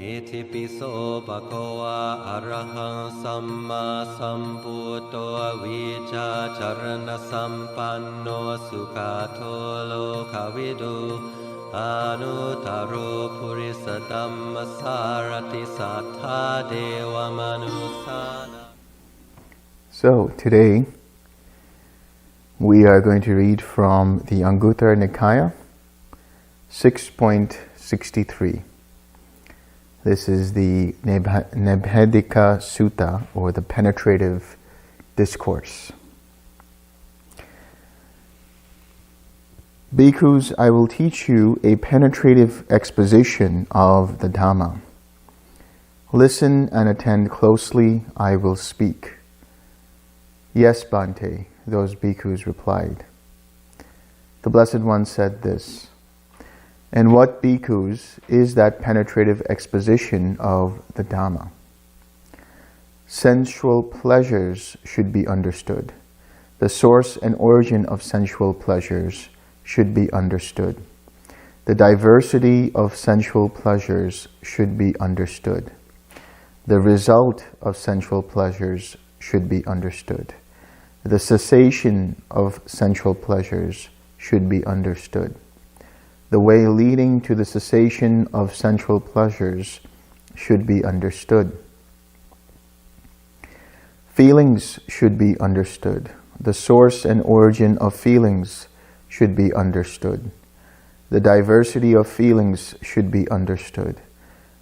อิปิโสภะคะวะอะระหังสัมมาสัมพุทโธวิชาจารณสัมปันโนสุขโตโลกวิดูอนุตตรปุริสธัมมสารติสัทธาเทวมนุสสานัง So today we are going to read from the Anguttara Nikaya 6.63. This is the Nebhedika Sutta, or the Penetrative Discourse. Bhikkhus, I will teach you a penetrative exposition of the Dhamma. Listen and attend closely, I will speak. Yes, Bhante, those bhikkhus replied. The Blessed One said this, and what, bhikkhus, is that penetrative exposition of the Dhamma? Sensual pleasures should be understood. The source and origin of sensual pleasures should be understood. The diversity of sensual pleasures should be understood. The result of sensual pleasures should be understood. The cessation of sensual pleasures should be understood. The way leading to the cessation of sensual pleasures should be understood. Feelings should be understood. The source and origin of feelings should be understood. The diversity of feelings should be understood.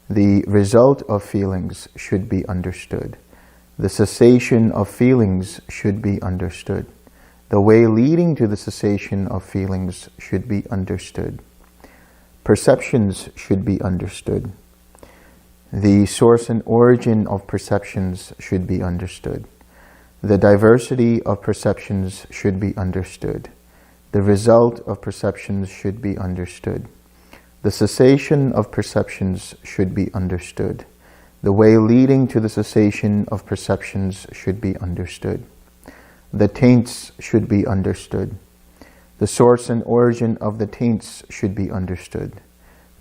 The result of feelings should be understood. The cessation of feelings should be understood. The way leading to the cessation of feelings should be understood. Perceptions should be understood. The source and origin of perceptions should be understood. The diversity of perceptions should be understood. The result of perceptions should be understood. The cessation of perceptions should be understood. The way leading to the cessation of perceptions should be understood. The taints should be understood. The source and origin of the taints should be understood.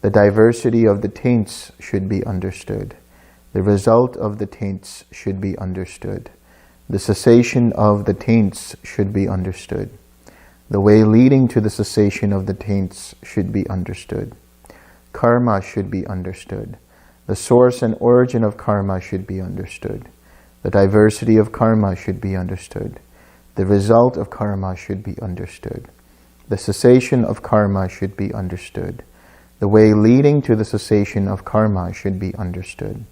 The diversity of the taints should be understood. The result of the taints should be understood. The cessation of the taints should be understood. The way leading to the cessation of the taints should be understood. Karma should be understood. The source and origin of karma should be understood. The diversity of karma should be understood. The result of karma should be understood. The cessation of karma should be understood. The way leading to the cessation of karma should be understood.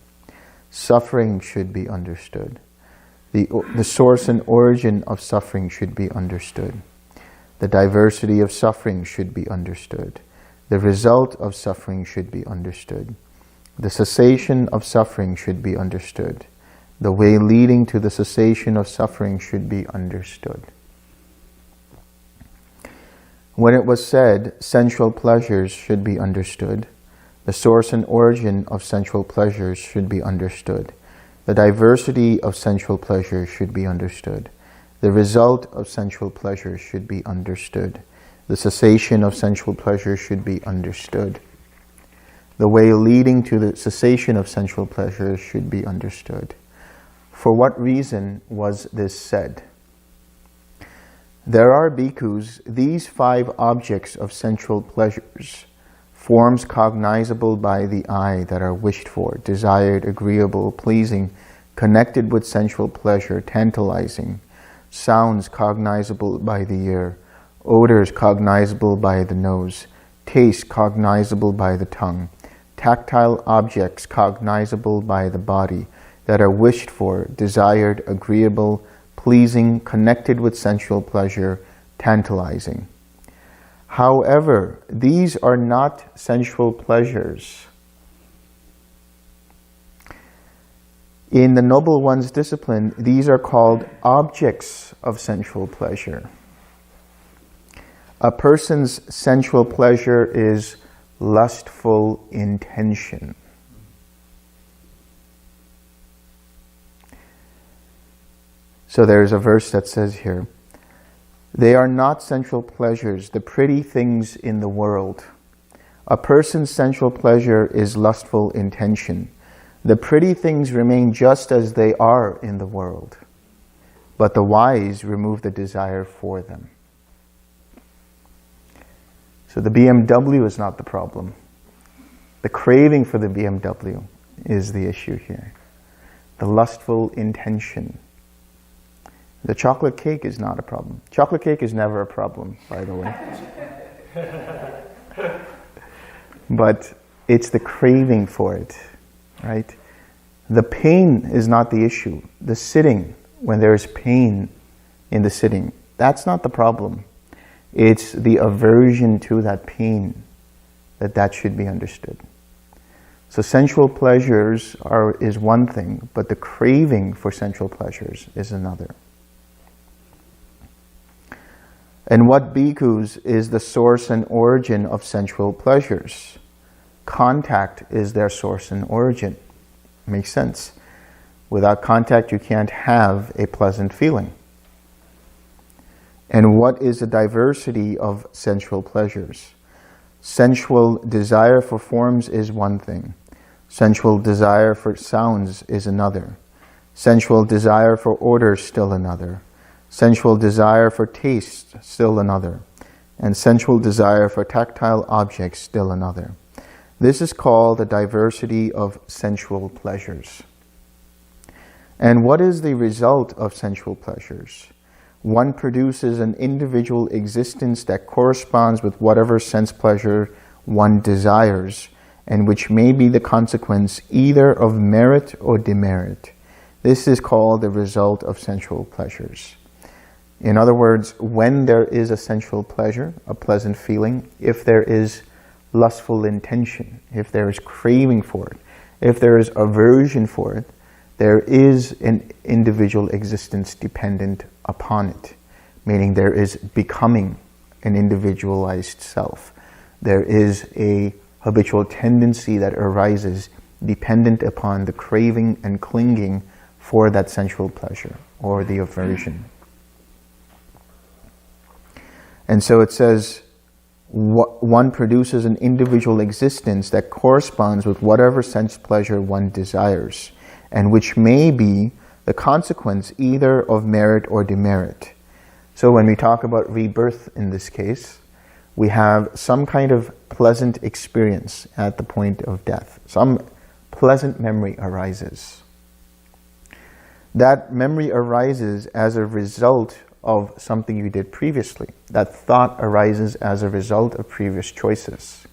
Suffering should be understood. The source and origin of suffering should be understood. The diversity of suffering should be understood. The result of suffering should be understood. The cessation of suffering should be understood. The way leading to the cessation of suffering should be understood. When it was said, sensual pleasures should be understood, the source and origin of sensual pleasures should be understood. The diversity of sensual pleasures should be understood. The result of sensual pleasures should be understood. The cessation of sensual pleasures should be understood. The way leading to the cessation of sensual pleasures should be understood. For what reason was this said? There are, bhikkhus, these 5 objects of sensual pleasures, forms cognizable by the eye that are wished for, desired, agreeable, pleasing, connected with sensual pleasure, tantalizing, sounds cognizable by the ear, odors cognizable by the nose, taste cognizable by the tongue, tactile objects cognizable by the body that are wished for, desired, agreeable, pleasing, connected with sensual pleasure, tantalizing. However, these are not sensual pleasures. In the Noble One's discipline, these are called objects of sensual pleasure. A person's sensual pleasure is lustful intention. So there's a verse that says here, they are not sensual pleasures, the pretty things in the world. A person's sensual pleasure is lustful intention. The pretty things remain just as they are in the world, but the wise remove the desire for them. So the BMW is not the problem. The craving for the BMW is the issue here. The lustful intention. The chocolate cake is not a problem. Chocolate cake is never a problem, by the way. But it's the craving for it, right? The pain is not the issue. The sitting, when there is pain in the sitting, that's not the problem. It's the aversion to that pain that should be understood. So sensual pleasures is one thing, but the craving for sensual pleasures is another. And what bhikkhus is the source and origin of sensual pleasures? Contact is their source and origin. Makes sense. Without contact, you can't have a pleasant feeling. And what is the diversity of sensual pleasures? Sensual desire for forms is one thing. Sensual desire for sounds is another. Sensual desire for odor still another. Sensual desire for taste still another. And sensual desire for tactile objects still another. This is called the diversity of sensual pleasures. And what is the result of sensual pleasures? One produces an individual existence that corresponds with whatever sense pleasure one desires, and which may be the consequence either of merit or demerit. This is called the result of sensual pleasures. In other words, when there is a sensual pleasure, a pleasant feeling, if there is lustful intention, if there is craving for it, if there is aversion for it, there is an individual existence dependent upon it, meaning there is becoming an individualized self. There is a habitual tendency that arises dependent upon the craving and clinging for that sensual pleasure or the aversion. And so it says, one produces an individual existence that corresponds with whatever sense pleasure one desires, and which may be the consequence either of merit or demerit. So when we talk about rebirth in this case, we have some kind of pleasant experience at the point of death. Some pleasant memory arises. That memory arises as a result of something you did previously. That thought arises as a result of previous choices.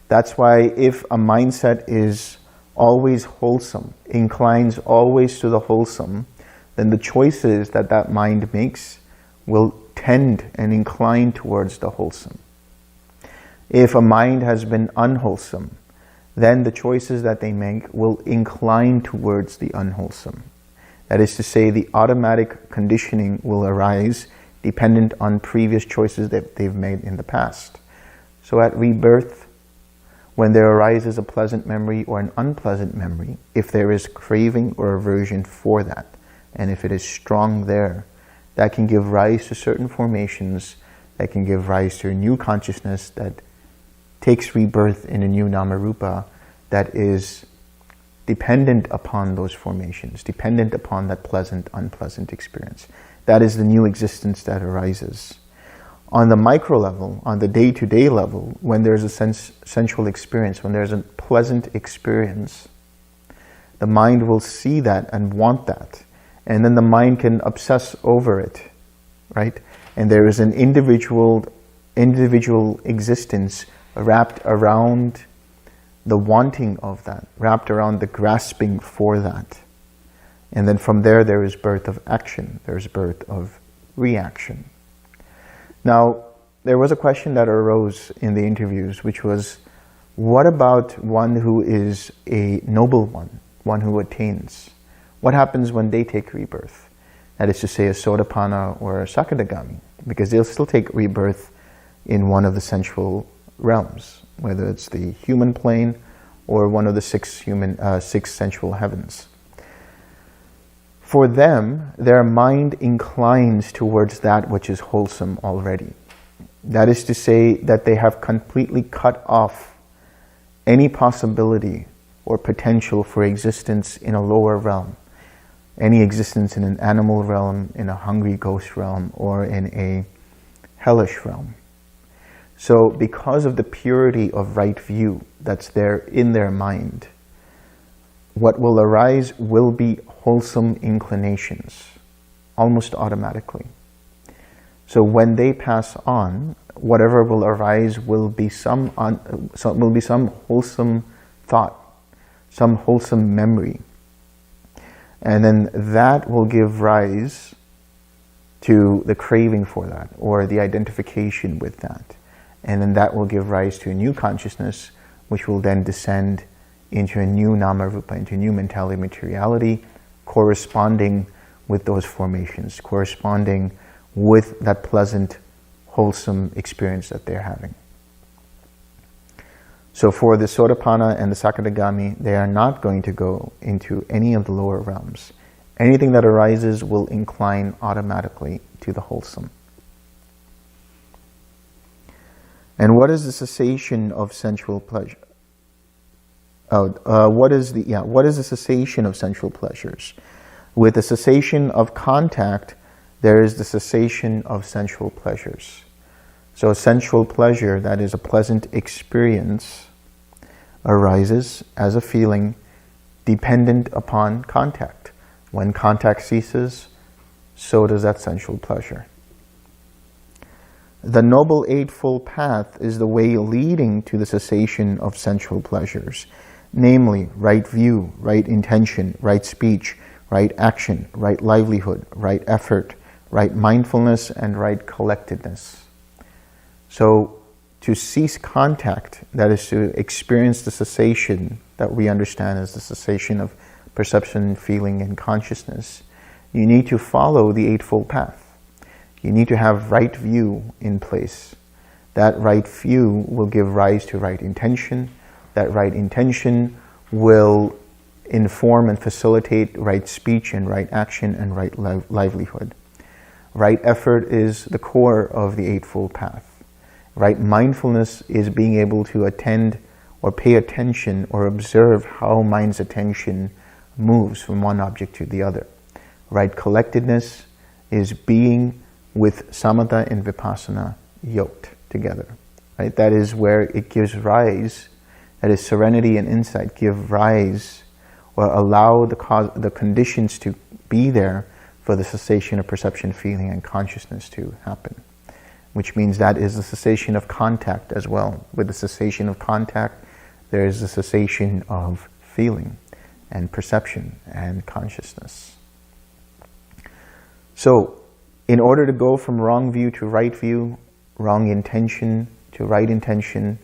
That's why if a mindset is always wholesome, inclines always to the wholesome, then the choices that mind makes will tend and incline towards the wholesome. If a mind has been unwholesome, then the choices that they make will incline towards the unwholesome. That is to say, the automatic conditioning will arise dependent on previous choices that they've made in the past. So at rebirth, when there arises a pleasant memory or an unpleasant memory, if there is craving or aversion for that, and if it is strong there, that can give rise to certain formations, that can give rise to a new consciousness that takes rebirth in a new Namarupa that is dependent upon those formations, dependent upon that pleasant, unpleasant experience. That is the new existence that arises. On the micro level, on the day-to-day level, when there's a sensual experience, when there's a pleasant experience, the mind will see that and want that. And then the mind can obsess over it, right? And there is an individual existence wrapped around the wanting of that, wrapped around the grasping for that. And then from there is birth of action, there's birth of reaction. Now, there was a question that arose in the interviews, which was, what about one who is a noble one who attains? What happens when they take rebirth? That is to say, a Sotapanna or a Sakadagami, because they'll still take rebirth in one of the sensual realms, whether it's the human plane or one of the six sensual heavens. For them, their mind inclines towards that which is wholesome already. That is to say that they have completely cut off any possibility or potential for existence in a lower realm, any existence in an animal realm, in a hungry ghost realm, or in a hellish realm. So because of the purity of right view that's there in their mind, what will arise will be wholesome inclinations, almost automatically. So when they pass on, whatever will arise will be some wholesome thought, some wholesome memory. And then that will give rise to the craving for that, or the identification with that. And then that will give rise to a new consciousness, which will then descend into a new nama-rupa, into a new mentality, materiality, corresponding with those formations, corresponding with that pleasant, wholesome experience that they're having. So for the Sotapanna and the Sakadagami, they are not going to go into any of the lower realms. Anything that arises will incline automatically to the wholesome. And what is the cessation of sensual pleasure? What is the cessation of sensual pleasures? With the cessation of contact, there is the cessation of sensual pleasures. So sensual pleasure, that is a pleasant experience, arises as a feeling dependent upon contact. When contact ceases, so does that sensual pleasure. The Noble Eightfold Path is the way leading to the cessation of sensual pleasures, namely right view, right intention, right speech, right action, right livelihood, right effort, right mindfulness, and right collectedness. So to cease contact, that is to experience the cessation that we understand as the cessation of perception, feeling, and consciousness, you need to follow the Eightfold Path. You need to have right view in place. That right view will give rise to right intention. That right intention will inform and facilitate right speech and right action and right livelihood. Right effort is the core of the Eightfold Path. Right mindfulness is being able to attend or pay attention or observe how mind's attention moves from one object to the other. Right collectedness is being with samatha and vipassana yoked together. Right? That is where it gives rise, that is serenity and insight give rise or allow the conditions to be there for the cessation of perception, feeling, and consciousness to happen. Which means that is the cessation of contact as well. With the cessation of contact, there is the cessation of feeling and perception and consciousness. So, in order to go from wrong view to right view, wrong intention to right intention,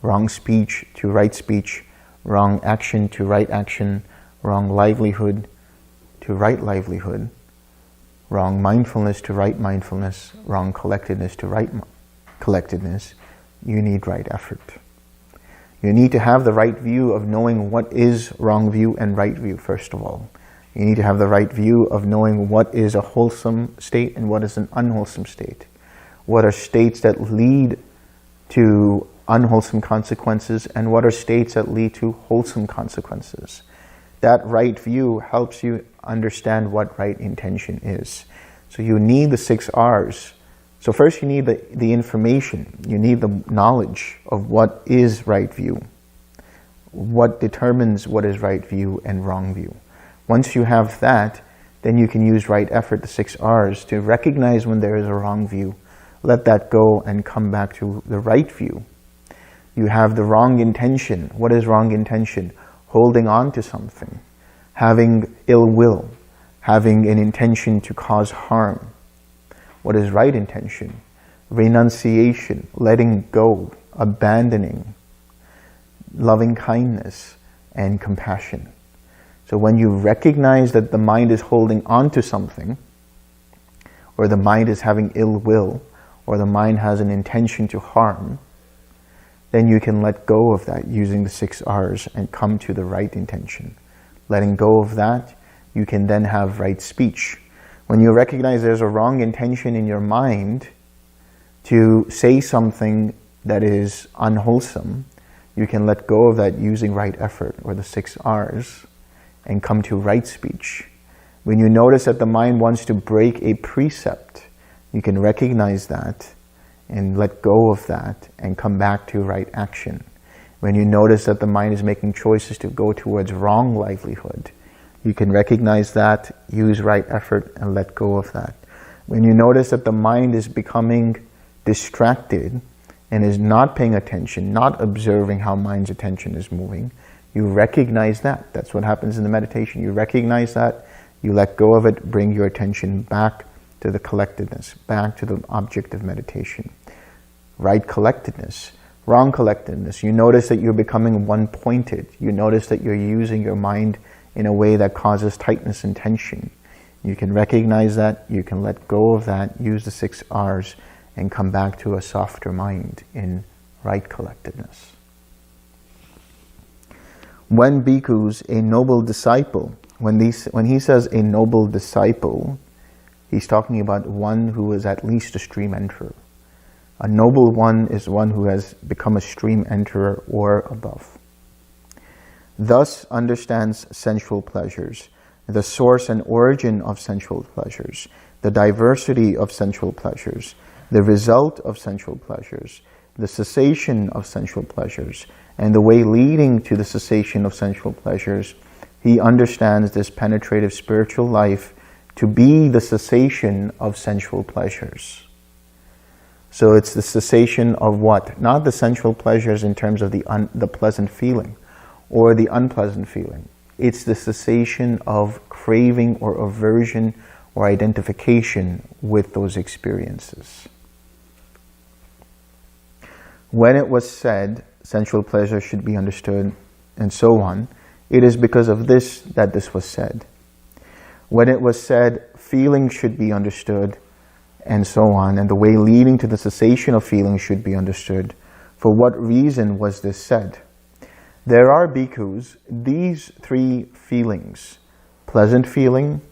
wrong speech to right speech, wrong action to right action, wrong livelihood to right livelihood, wrong mindfulness to right mindfulness, wrong collectedness to right collectedness, you need right effort. You need to have the right view of knowing what is wrong view and right view, first of all. You need to have the right view of knowing what is a wholesome state and what is an unwholesome state. What are states that lead to unwholesome consequences and what are states that lead to wholesome consequences. That right view helps you understand what right intention is. So you need the 6 R's. So first you need the information. You need the knowledge of what is right view. What determines what is right view and wrong view. Once you have that, then you can use right effort, the 6 R's, to recognize when there is a wrong view. Let that go and come back to the right view. You have the wrong intention. What is wrong intention? Holding on to something, having ill will, having an intention to cause harm. What is right intention? Renunciation, letting go, abandoning, loving kindness, and compassion. So when you recognize that the mind is holding on to something, or the mind is having ill will, or the mind has an intention to harm, then you can let go of that using the 6 R's and come to the right intention. Letting go of that, you can then have right speech. When you recognize there's a wrong intention in your mind to say something that is unwholesome, You can let go of that using right effort, or the 6 R's, and come to right speech. When you notice that the mind wants to break a precept, you can recognize that and let go of that and come back to right action. When you notice that the mind is making choices to go towards wrong livelihood, you can recognize that, use right effort, and let go of that. When you notice that the mind is becoming distracted and is not paying attention, not observing how mind's attention is moving, you recognize that. That's what happens in the meditation. You recognize that, you let go of it, bring your attention back to the collectedness, back to the object of meditation. Right collectedness. Wrong collectedness. You notice that you're becoming one-pointed. You notice that you're using your mind in a way that causes tightness and tension. You can recognize that, you can let go of that, use the 6 R's, and come back to a softer mind in right collectedness. When bhikkhus, a noble disciple, when he says a noble disciple, he's talking about one who is at least a stream enterer. A noble one is one who has become a stream enterer or above. Thus understands sensual pleasures, the source and origin of sensual pleasures, the diversity of sensual pleasures, the result of sensual pleasures, the cessation of sensual pleasures, and the way leading to the cessation of sensual pleasures. He understands this penetrative spiritual life to be the cessation of sensual pleasures. So it's the cessation of what? Not the sensual pleasures in terms of the pleasant feeling or the unpleasant feeling. It's the cessation of craving or aversion or identification with those experiences. When it was said, sensual pleasure should be understood, and so on, it is because of this that this was said. When it was said, feeling should be understood, and so on, and the way leading to the cessation of feeling should be understood. For what reason was this said? There are bhikkhus, these 3 feelings, pleasant feeling,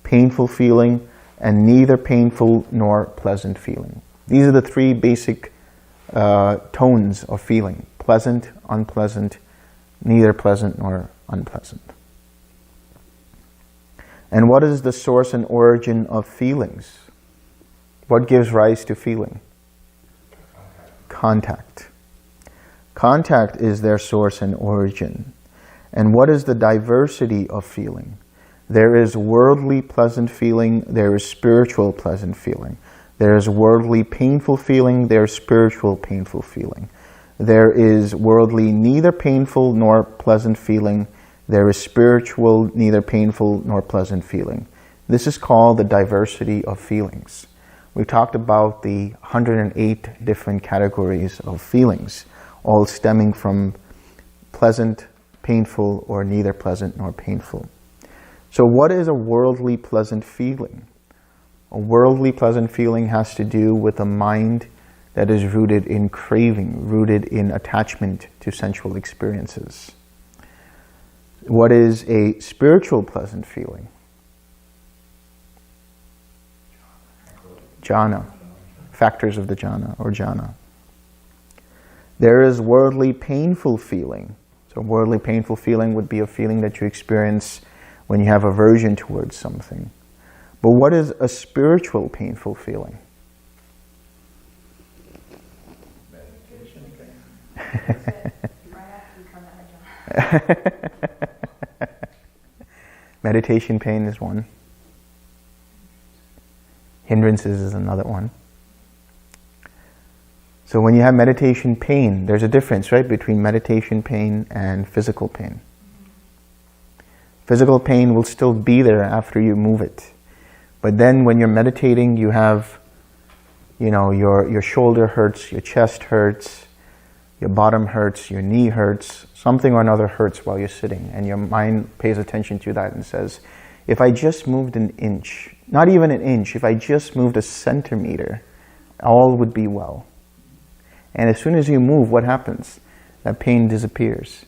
painful feeling, and neither painful nor pleasant feeling. These are the 3 basic tones of feeling: pleasant, unpleasant, neither pleasant nor unpleasant. And what is the source and origin of feelings? What gives rise to feeling? Contact. Contact is their source and origin. And what is the diversity of feeling? There is worldly pleasant feeling, there is spiritual pleasant feeling. There is worldly painful feeling, there is spiritual painful feeling. There is worldly neither painful nor pleasant feeling, there is spiritual neither painful nor pleasant feeling. This is called the diversity of feelings. We talked about the 108 different categories of feelings, all stemming from pleasant, painful, or neither pleasant nor painful. So what is a worldly pleasant feeling? A worldly pleasant feeling has to do with a mind that is rooted in craving, rooted in attachment to sensual experiences. What is a spiritual pleasant feeling? Jhana, factors of the jhana or jhana. There is worldly painful feeling. So worldly painful feeling would be a feeling that you experience when you have aversion towards something. But what is a spiritual painful feeling? Meditation pain. Right after you come out of jhana. Meditation pain is one. Hindrances is another one. So when you have meditation pain, there's a difference, right, between meditation pain and physical pain. Physical pain will still be there after you move it. But then when you're meditating, you have, your shoulder hurts, your chest hurts, your bottom hurts, your knee hurts, something or another hurts while you're sitting, and your mind pays attention to that and says, if I just moved an inch, not even an inch, if I just moved a centimeter, all would be well. And as soon as you move, what happens? That pain disappears,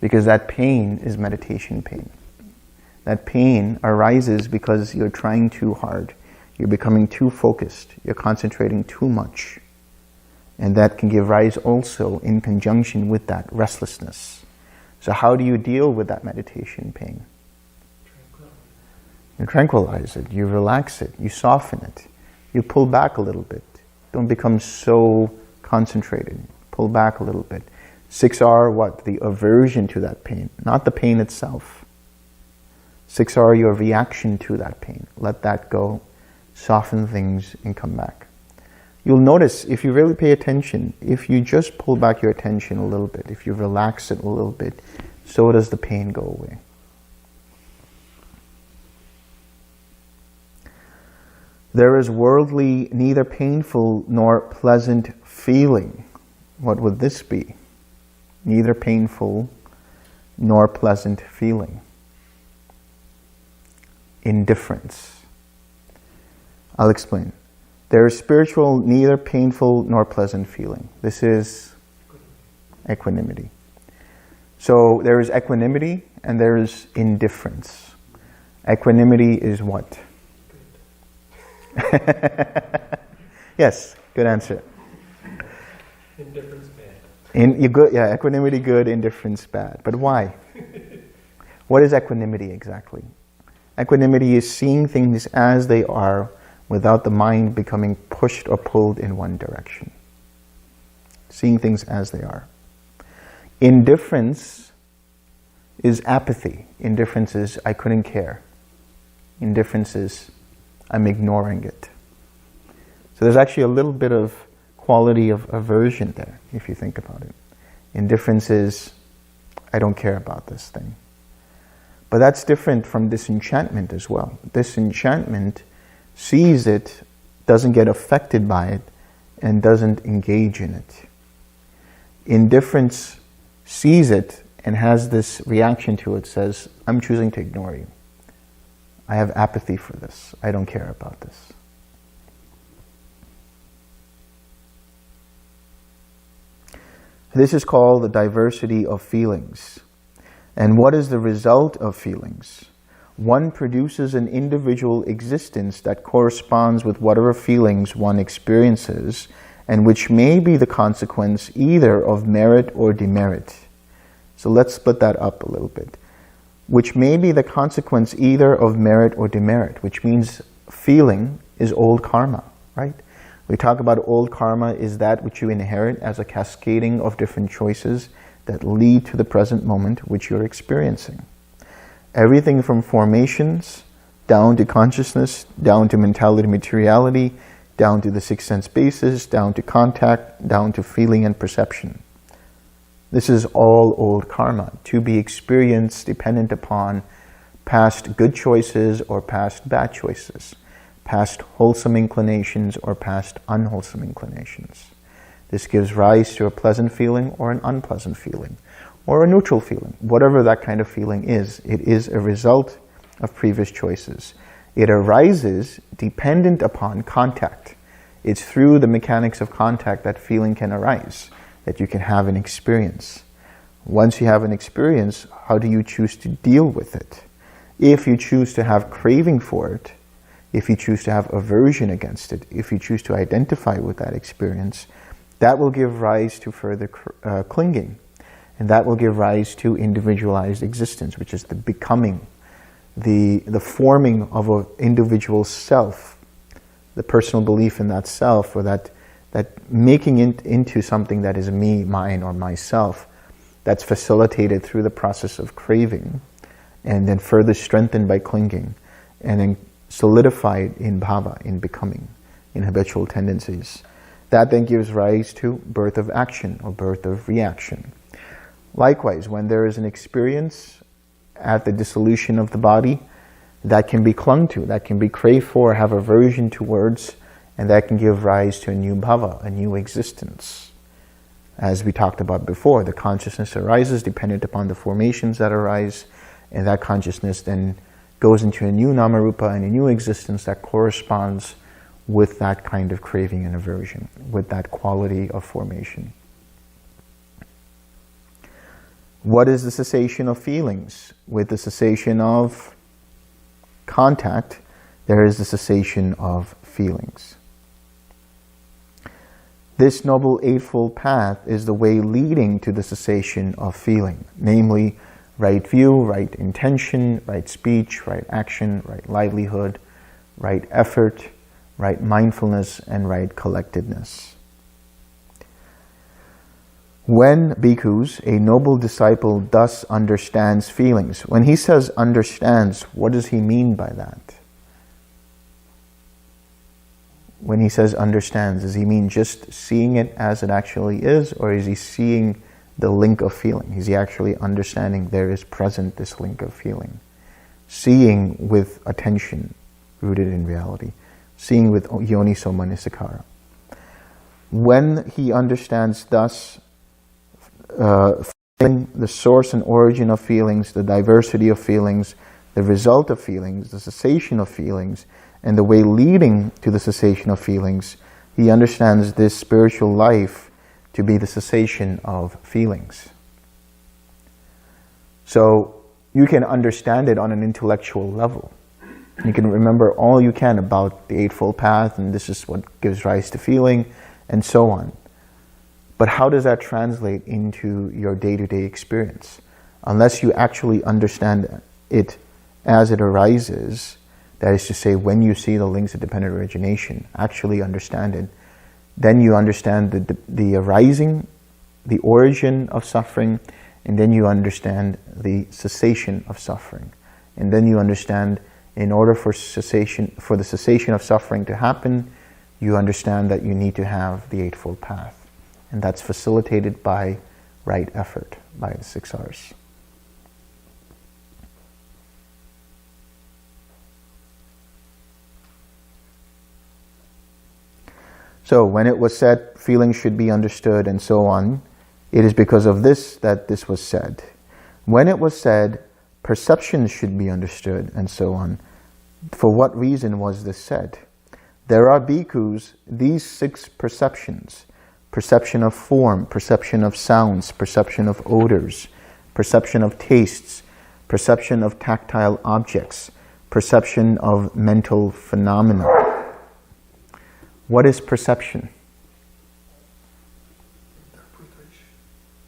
because that pain is meditation pain. That pain arises because you're trying too hard. You're becoming too focused. You're concentrating too much. And that can give rise also in conjunction with that restlessness. So how do you deal with that meditation pain? You tranquilize it, you relax it, you soften it, you pull back a little bit. Don't become so concentrated. Pull back a little bit. 6R, what? The aversion to that pain, not the pain itself. 6R, your reaction to that pain. Let that go, soften things, and come back. You'll notice, if you really pay attention, if you just pull back your attention a little bit, if you relax it a little bit, so does the pain go away. There is worldly, neither painful nor pleasant feeling. What would this be? Neither painful nor pleasant feeling. Indifference. I'll explain. There is spiritual, neither painful nor pleasant feeling. This is equanimity. So there is equanimity and there is indifference. Equanimity is what? Yes, good answer. Indifference bad. Equanimity good, indifference bad. But why? What is equanimity exactly? Equanimity is seeing things as they are without the mind becoming pushed or pulled in one direction. Seeing things as they are. Indifference is apathy. Indifference is I couldn't care. Indifference is I'm ignoring it. So there's actually a little bit of quality of aversion there, if you think about it. Indifference is I don't care about this thing. But that's different from disenchantment as well. Disenchantment sees it, doesn't get affected by it, and doesn't engage in it. Indifference sees it and has this reaction to it, says, I'm choosing to ignore you. I have apathy for this. I don't care about this. This is called the diversity of feelings. And what is the result of feelings? One produces an individual existence that corresponds with whatever feelings one experiences, and which may be the consequence either of merit or demerit. So let's split that up a little bit. Which may be the consequence either of merit or demerit, which means feeling is old karma, right? We talk about old karma is that which you inherit as a cascading of different choices that lead to the present moment which you're experiencing. Everything from formations, down to consciousness, down to mentality, materiality, down to the six sense bases, down to contact, down to feeling and perception. This is all old karma, to be experienced dependent upon past good choices or past bad choices, past wholesome inclinations or past unwholesome inclinations. This gives rise to a pleasant feeling or an unpleasant feeling, or a neutral feeling. Whatever that kind of feeling is, it is a result of previous choices. It arises dependent upon contact. It's through the mechanics of contact that feeling can arise, that you can have an experience. Once you have an experience, how do you choose to deal with it? If you choose to have craving for it, if you choose to have aversion against it, if you choose to identify with that experience, that will give rise to further clinging. And that will give rise to individualized existence, which is the becoming, the forming of an individual self, the personal belief in that self, or that making it into something that is me, mine, or myself, that's facilitated through the process of craving, and then further strengthened by clinging, and then solidified in bhava, in becoming, in habitual tendencies. That then gives rise to birth of action, or birth of reaction. Likewise, when there is an experience at the dissolution of the body, that can be clung to, that can be craved for, have aversion towards, and that can give rise to a new bhava, a new existence. As we talked about before, the consciousness arises dependent upon the formations that arise, and that consciousness then goes into a new namarupa and a new existence that corresponds with that kind of craving and aversion, with that quality of formation. What is the cessation of feelings? With the cessation of contact, there is the cessation of feelings. This Noble Eightfold Path is the way leading to the cessation of feeling, namely right view, right intention, right speech, right action, right livelihood, right effort, right mindfulness, and right collectedness. When bhikkhus, a noble disciple, thus understands feelings, when he says understands, what does he mean by that? When he says understands, does he mean just seeing it as it actually is, or is he seeing the link of feeling? Is he actually understanding there is present this link of feeling? Seeing with attention rooted in reality. Seeing with yoniso manasikara. When he understands thus feeling, the source and origin of feelings, the diversity of feelings, the result of feelings, the cessation of feelings, and the way leading to the cessation of feelings, he understands this spiritual life to be the cessation of feelings. So you can understand it on an intellectual level. You can remember all you can about the Eightfold Path, and this is what gives rise to feeling, and so on. But how does that translate into your day-to-day experience? Unless you actually understand it as it arises, that is to say, when you see the links of dependent origination, actually understand it, then you understand the arising, the origin of suffering, and then you understand the cessation of suffering. And then you understand, in order for the cessation of suffering to happen, you understand that you need to have the Eightfold Path. And that's facilitated by right effort, by the 6 R's. So when it was said feelings should be understood and so on, it is because of this that this was said. When it was said perceptions should be understood and so on, for what reason was this said? There are bhikkhus, these 6 perceptions, perception of form, perception of sounds, perception of odors, perception of tastes, perception of tactile objects, perception of mental phenomena. What is perception?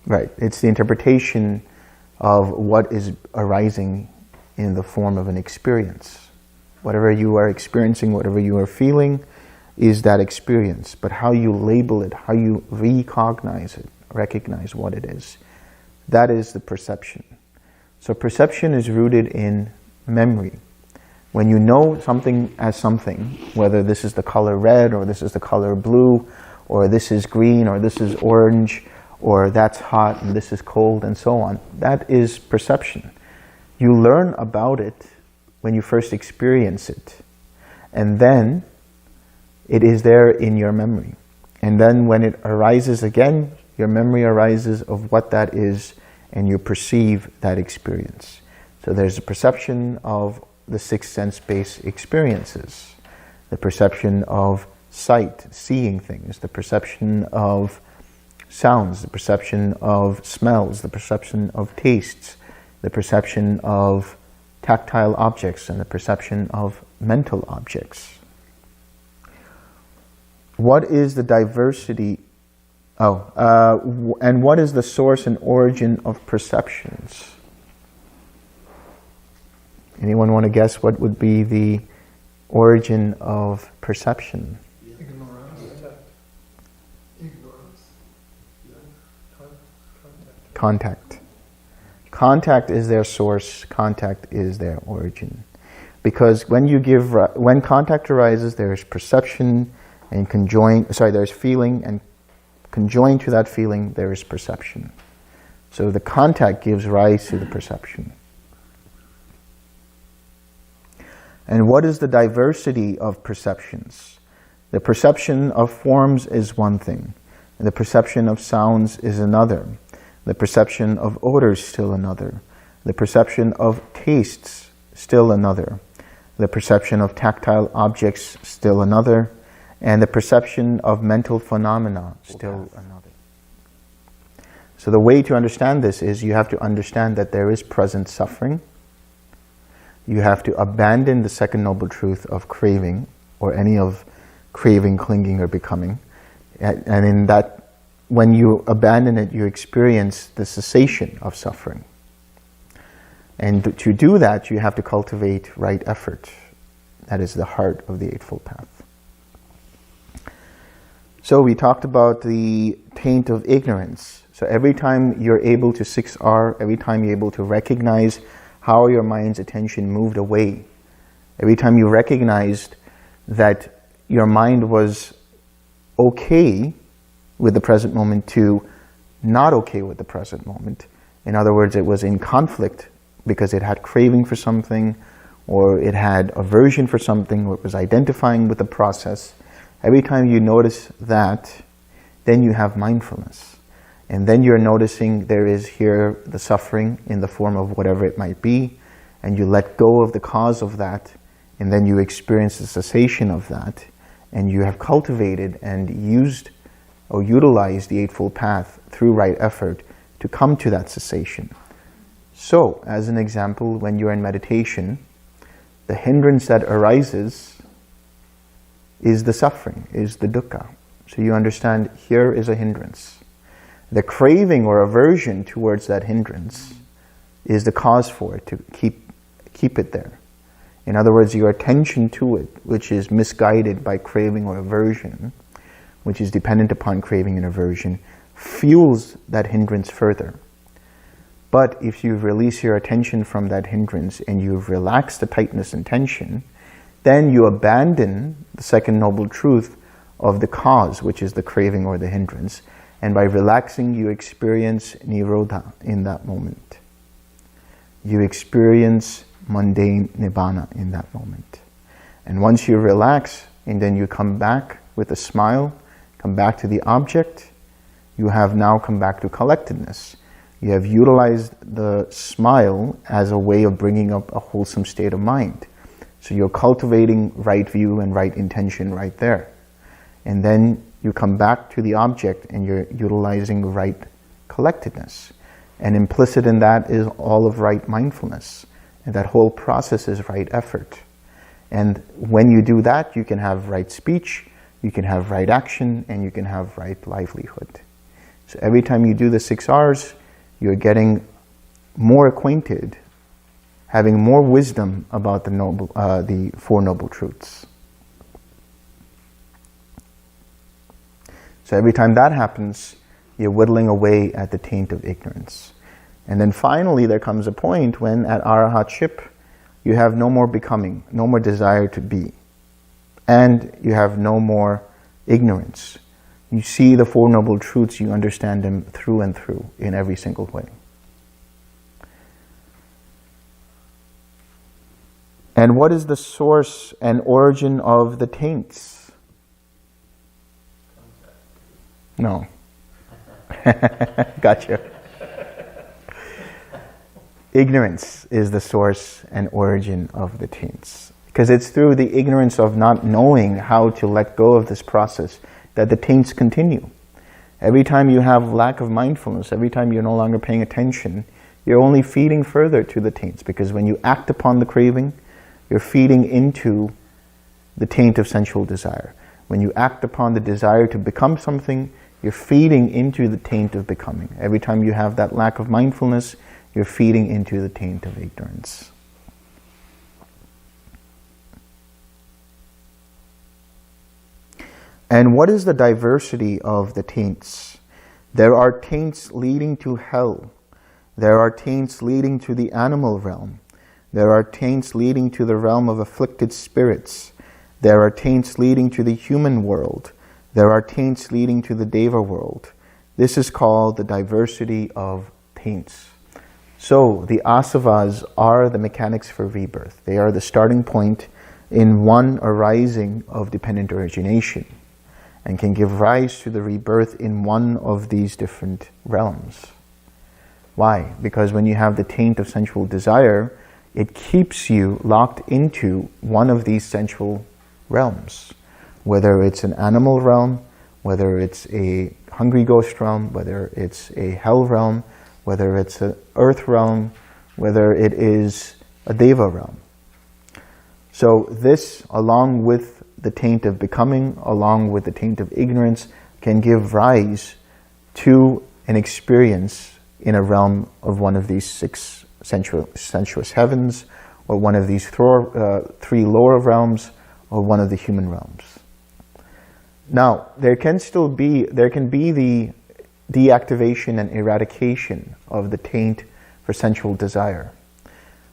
Right, it's the interpretation of what is arising in the form of an experience. Whatever you are experiencing, whatever you are feeling, is that experience. But how you label it, how you recognize it, recognize what it is, that is the perception. So perception is rooted in memory. When you know something as something, whether this is the color red, or this is the color blue, or this is green, or this is orange, or that's hot and this is cold, and so on, that is perception. You learn about it when you first experience it, and then it is there in your memory. And then when it arises again, your memory arises of what that is, and you perceive that experience. So there's a perception of the 6 sense-based experiences, the perception of sight, seeing things, the perception of sounds, the perception of smells, the perception of tastes, the perception of tactile objects, and the perception of mental objects. What is the diversity? And what is the source and origin of perceptions? Anyone want to guess what would be the origin of perception? Contact. Contact is their source, contact is their origin. Because when contact arises, there is perception, and there's feeling, and conjoined to that feeling, there is perception. So the contact gives rise to the perception. And what is the diversity of perceptions? The perception of forms is one thing, and the perception of sounds is another. The perception of odors still another. The perception of tastes still another. The perception of tactile objects still another. And the perception of mental phenomena still another. So the way to understand this is you have to understand that there is present suffering. You have to abandon the second noble truth of craving, or any of craving, clinging, or becoming. And in that, when you abandon it, you experience the cessation of suffering. And to do that, you have to cultivate right effort. That is the heart of the Eightfold Path. So we talked about the taint of ignorance. So every time you're able to 6R, every time you're able to recognize how your mind's attention moved away, every time you recognized that your mind was okay with the present moment to not okay with the present moment. In other words, it was in conflict because it had craving for something, or it had aversion for something, or it was identifying with the process. Every time you notice that, then you have mindfulness. And then you're noticing there is here the suffering in the form of whatever it might be, and you let go of the cause of that, and then you experience the cessation of that, and you have cultivated and used or utilized the Eightfold Path through right effort to come to that cessation. So, as an example, when you're in meditation, the hindrance that arises is the suffering, is the dukkha. So you understand, here is a hindrance. The craving or aversion towards that hindrance is the cause for it, to keep it there. In other words, your attention to it, which is misguided by craving or aversion, which is dependent upon craving and aversion, fuels that hindrance further. But if you release your attention from that hindrance and you relax the tightness and tension, then you abandon the second noble truth of the cause, which is the craving or the hindrance. And by relaxing, you experience nirodha in that moment. You experience mundane nibbana in that moment. And once you relax, and then you come back with a smile, come back to the object, you have now come back to collectedness. You have utilized the smile as a way of bringing up a wholesome state of mind. So you're cultivating right view and right intention right there. And then you come back to the object and you're utilizing right collectedness. And implicit in that is all of right mindfulness. And that whole process is right effort. And when you do that, you can have right speech, you can have right action, and you can have right livelihood. So every time you do the 6 R's, you're getting more acquainted, having more wisdom about the Four Noble Truths. So every time that happens, you're whittling away at the taint of ignorance. And then finally there comes a point when at arahatship, you have no more becoming, no more desire to be. And you have no more ignorance. You see the Four Noble Truths, you understand them through and through in every single way. And what is the source and origin of the taints? No. Gotcha. Ignorance is the source and origin of the taints. Because it's through the ignorance of not knowing how to let go of this process that the taints continue. Every time you have lack of mindfulness, every time you're no longer paying attention, you're only feeding further to the taints. Because when you act upon the craving, you're feeding into the taint of sensual desire. When you act upon the desire to become something, you're feeding into the taint of becoming. Every time you have that lack of mindfulness, you're feeding into the taint of ignorance. And what is the diversity of the taints? There are taints leading to hell. There are taints leading to the animal realm. There are taints leading to the realm of afflicted spirits. There are taints leading to the human world. There are taints leading to the Deva world. This is called the diversity of taints. So the asavas are the mechanics for rebirth. They are the starting point in one arising of dependent origination, and can give rise to the rebirth in one of these different realms. Why? Because when you have the taint of sensual desire, it keeps you locked into one of these sensual realms. Whether it's an animal realm, whether it's a hungry ghost realm, whether it's a hell realm, whether it's an earth realm, whether it is a Deva realm. So this, along with the taint of becoming, along with the taint of ignorance, can give rise to an experience in a realm of one of these 6 sensuous heavens, or one of these 3 lower realms, or one of the human realms. Now, there can be the deactivation and eradication of the taint for sensual desire.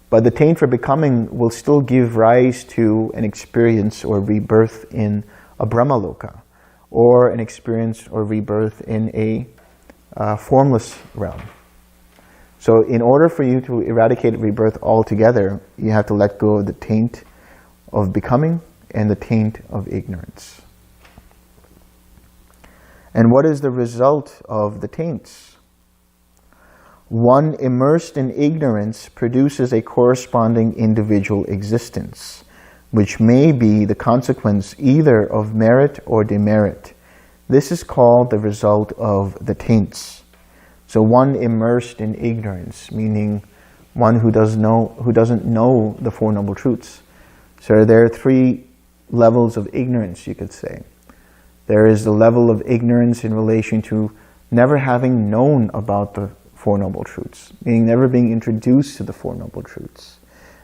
But the taint for becoming will still give rise to an experience or rebirth in a Brahmaloka, or an experience or rebirth in a formless realm. So in order for you to eradicate rebirth altogether, you have to let go of the taint of becoming and the taint of ignorance. And what is the result of the taints? One immersed in ignorance produces a corresponding individual existence, which may be the consequence either of merit or demerit. This is called the result of the taints. So one immersed in ignorance, meaning one who doesn't know the Four Noble Truths. So there are 3 levels of ignorance, you could say. There is the level of ignorance in relation to never having known about the Four Noble Truths, meaning never being introduced to the Four Noble Truths.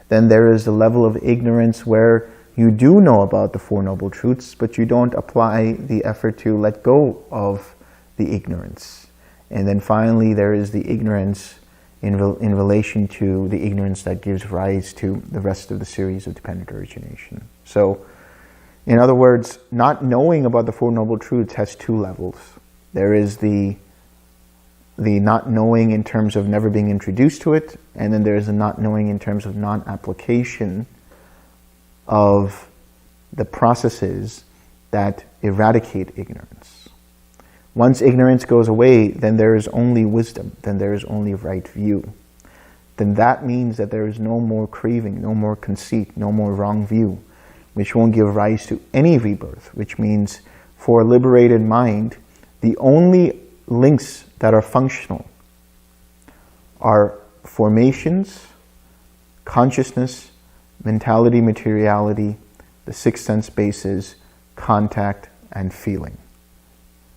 Then there is the level of ignorance where you do know about the Four Noble Truths, but you don't apply the effort to let go of the ignorance. And then finally, there is the ignorance in relation to the ignorance that gives rise to the rest of the series of dependent origination. So, in other words, not knowing about the Four Noble Truths has 2 levels. There is the not knowing in terms of never being introduced to it, and then there is the not knowing in terms of non-application of the processes that eradicate ignorance. Once ignorance goes away, then there is only wisdom, then there is only right view. Then that means that there is no more craving, no more conceit, no more wrong view, which won't give rise to any rebirth, which means for a liberated mind, the only links that are functional are formations, consciousness, mentality, materiality, the 6 sense bases, contact, and feeling.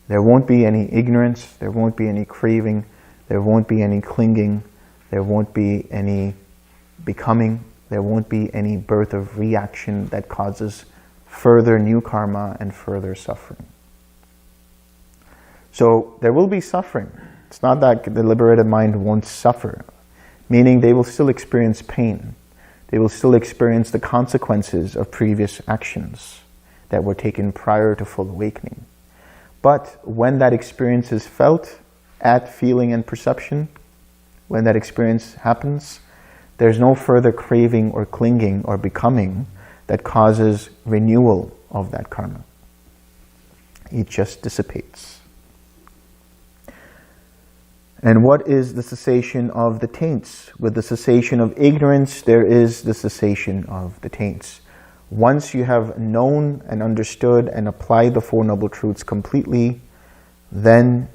There won't be any ignorance, there won't be any craving, there won't be any clinging, there won't be any becoming, there won't be any birth of reaction that causes further new karma and further suffering. So there will be suffering. It's not that the liberated mind won't suffer, meaning they will still experience pain. They will still experience the consequences of previous actions that were taken prior to full awakening. But when that experience is felt at feeling and perception, when that experience happens, there's no further craving or clinging or becoming that causes renewal of that karma. It just dissipates. And what is the cessation of the taints? With the cessation of ignorance, there is the cessation of the taints. Once you have known and understood and applied the Four Noble Truths completely, then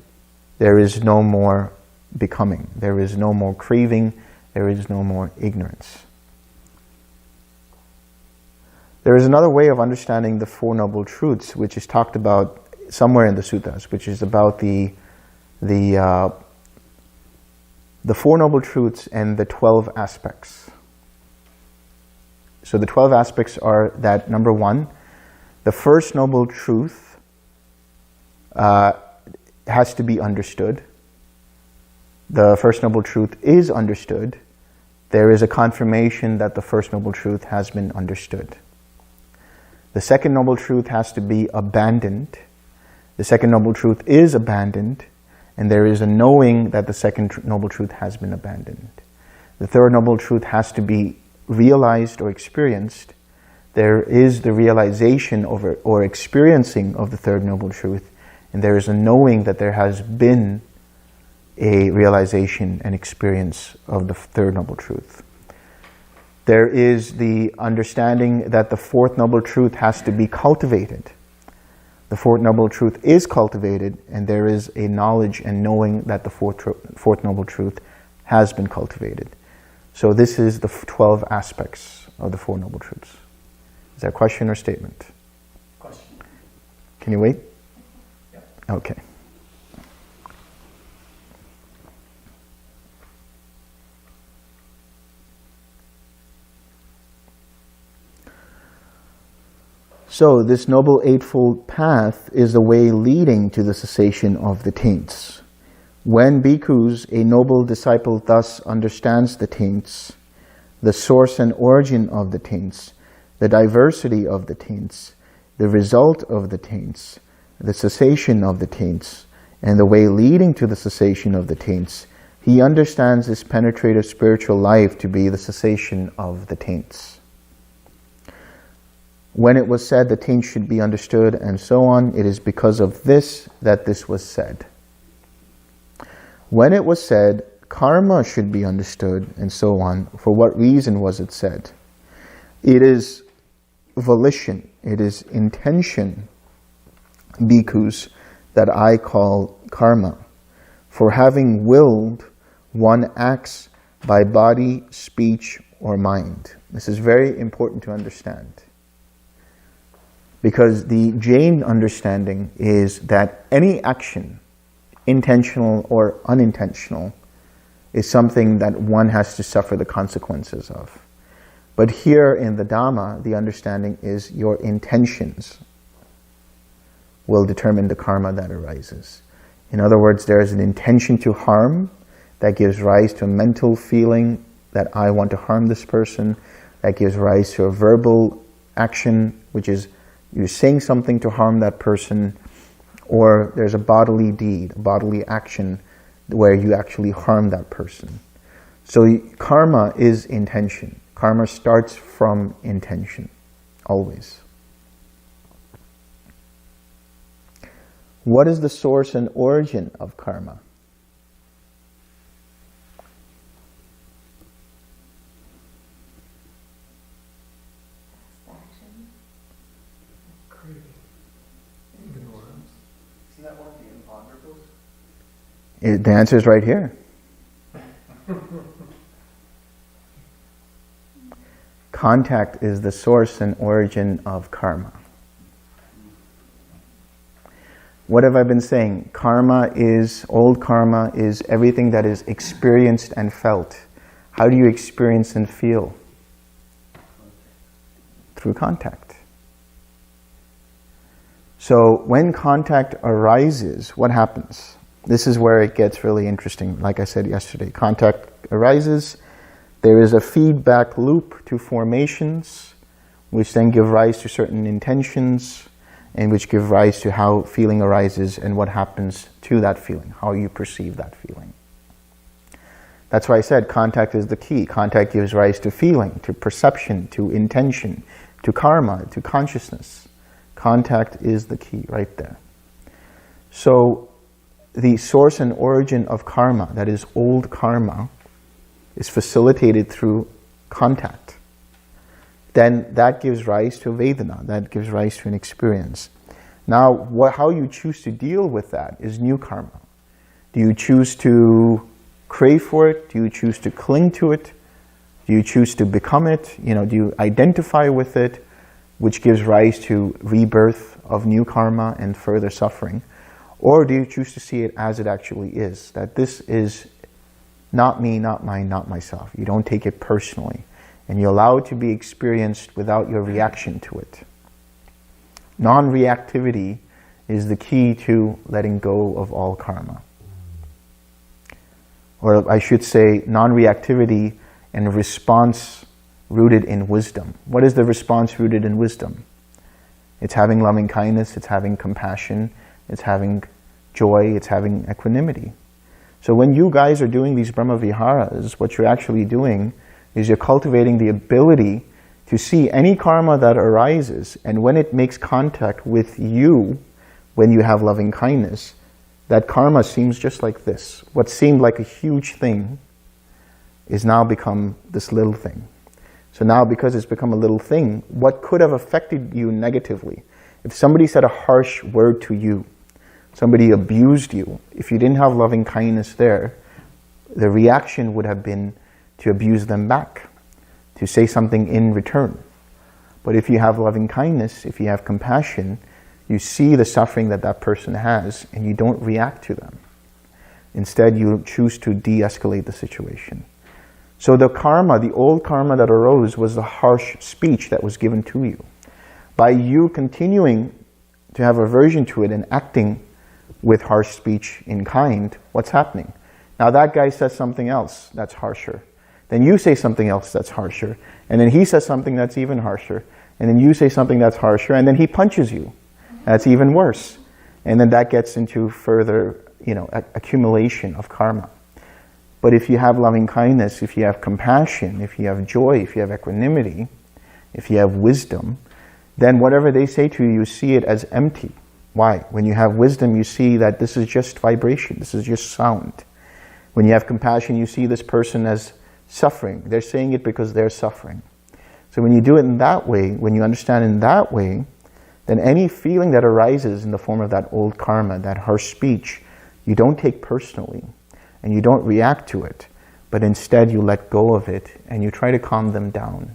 there is no more becoming. There is no more craving. There is no more ignorance. There is another way of understanding the Four Noble Truths, which is talked about somewhere in the suttas, which is about the Four Noble Truths and the 12 aspects. So the 12 aspects are that, number 1, the first Noble Truth has to be understood. The First Noble Truth is understood. There is a confirmation that the First Noble Truth has been understood. The Second Noble Truth has to be abandoned. The Second Noble Truth is abandoned, and there is a knowing that the Second Noble Truth has been abandoned. The Third Noble Truth has to be realized or experienced. There is the realization or experiencing of the Third Noble Truth, and there is a knowing that there has been a realization and experience of the Third Noble Truth. There is the understanding that the Fourth Noble Truth has to be cultivated. The Fourth Noble Truth is cultivated, and there is a knowledge and knowing that the Fourth Noble Truth has been cultivated. So this is the 12 aspects of the Four Noble Truths. Is that a question or statement? Question. Can you wait? Yeah. Okay. So this Noble Eightfold Path is the way leading to the cessation of the taints. When bhikkhus, a noble disciple, thus understands the taints, the source and origin of the taints, the diversity of the taints, the result of the taints, the cessation of the taints, and the way leading to the cessation of the taints, he understands this penetrative spiritual life to be the cessation of the taints. When it was said the taints should be understood and so on, it is because of this that this was said. When it was said karma should be understood and so on, for what reason was it said? It is volition, it is intention, bhikkhus, that I call karma. For having willed, one acts by body, speech, or mind. This is very important to understand. Because the Jain understanding is that any action, intentional or unintentional, is something that one has to suffer the consequences of. But here in the Dhamma, the understanding is your intentions will determine the karma that arises. In other words, there is an intention to harm that gives rise to a mental feeling that I want to harm this person, that gives rise to a verbal action, which is you're saying something to harm that person, or there's a bodily deed, a bodily action where you actually harm that person. So karma is intention. Karma starts from intention, always. What is the source and origin of karma? The answer is right here. Contact is the source and origin of karma. What have I been saying? Old karma is everything that is experienced and felt. How do you experience and feel? Through contact. So when contact arises, what happens? This is where it gets really interesting. Like I said yesterday, contact arises. There is a feedback loop to formations, which then give rise to certain intentions, and which give rise to how feeling arises and what happens to that feeling, how you perceive that feeling. That's why I said contact is the key. Contact gives rise to feeling, to perception, to intention, to karma, to consciousness. Contact is the key right there. So the source and origin of karma, that is old karma, is facilitated through contact. Then that gives rise to Vedana, that gives rise to an experience. Now, how you choose to deal with that is new karma. Do you choose to crave for it? Do you choose to cling to it? Do you choose to become it? Do you identify with it, which gives rise to rebirth of new karma and further suffering? Or do you choose to see it as it actually is, that this is not me, not mine, not myself. You don't take it personally, and you allow it to be experienced without your reaction to it. Non-reactivity is the key to letting go of all karma. Or I should say, non-reactivity and response rooted in wisdom. What is the response rooted in wisdom? It's having loving kindness, it's having compassion, it's having joy, it's having equanimity. So when you guys are doing these Brahma Viharas, what you're actually doing is you're cultivating the ability to see any karma that arises, and when it makes contact with you, when you have loving kindness, that karma seems just like this. What seemed like a huge thing is now become this little thing. So now, because it's become a little thing, what could have affected you negatively? If somebody said a harsh word to you, somebody abused you, if you didn't have loving kindness there, the reaction would have been to abuse them back, to say something in return. But if you have loving kindness, if you have compassion, You see the suffering that that person has, and you don't react to them. Instead, you choose to de-escalate the situation. So the karma, the old karma that arose, was the harsh speech that was given to you. By you continuing to have aversion to it and acting with harsh speech in kind, what's happening? Now that guy says something else that's harsher. Then you say something else that's harsher. And then he says something that's even harsher. And then you say something that's harsher. And then he punches you. That's even worse. And then that gets into further, accumulation of karma. But if you have loving kindness, if you have compassion, if you have joy, if you have equanimity, if you have wisdom, then whatever they say to you, you see it as empty. Why? When you have wisdom, you see that this is just vibration, this is just sound. When you have compassion, you see this person as suffering. They're saying it because they're suffering. So when you do it in that way, when you understand in that way, then any feeling that arises in the form of that old karma, that harsh speech, you don't take personally and you don't react to it, but instead you let go of it and you try to calm them down,